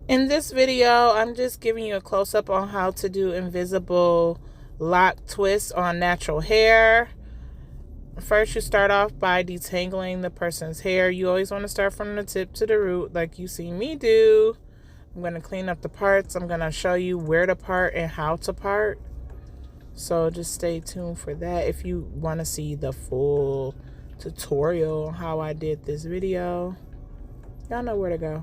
In this video, I'm just giving you a close-up on how to do invisible lock twists on natural hair. First, you start off by detangling the person's hair. You always want to start from the tip to the root like you see me do. I'm going to clean up the parts. I'm going to show you where to part and how to part. So just stay tuned for that if you want to see the full tutorial on how I did this video. Y'all know where to go.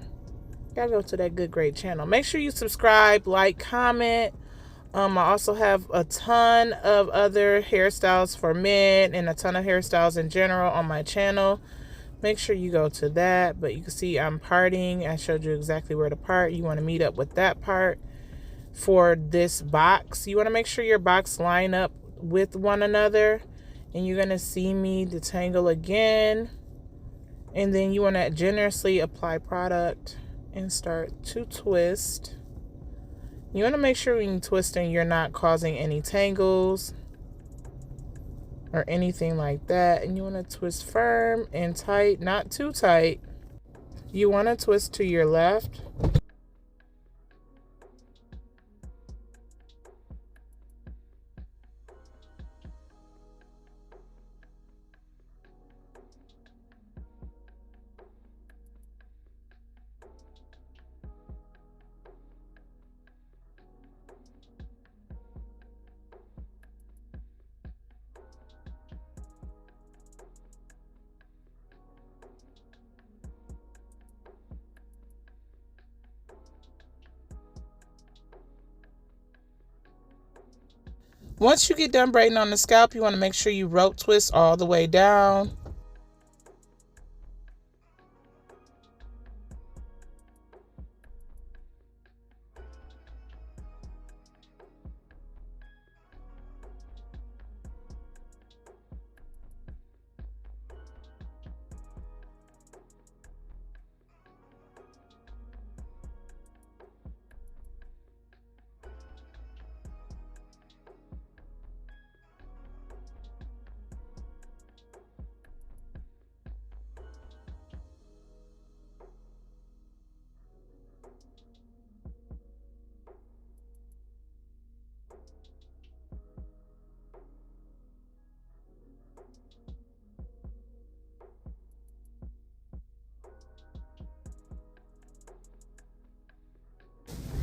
Y'all go to that good great channel. Make sure you subscribe, like, comment. I also have a ton of other hairstyles for men and a ton of hairstyles in general on my channel. Make sure you go to that. But you can see I'm parting. I showed you exactly where to part. You want to meet up with that part. For this box, you want to make sure your box line up with one another. And you're going to see me detangle again. And then you want to generously apply product and start to twist. You want to make sure when you're twisting, you're not causing any tangles or anything like that. And you want to twist firm and tight, not too tight. You want to twist to your left. Once you get done braiding on the scalp, you want to make sure you rope twist all the way down.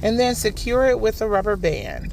And then secure it with a rubber band.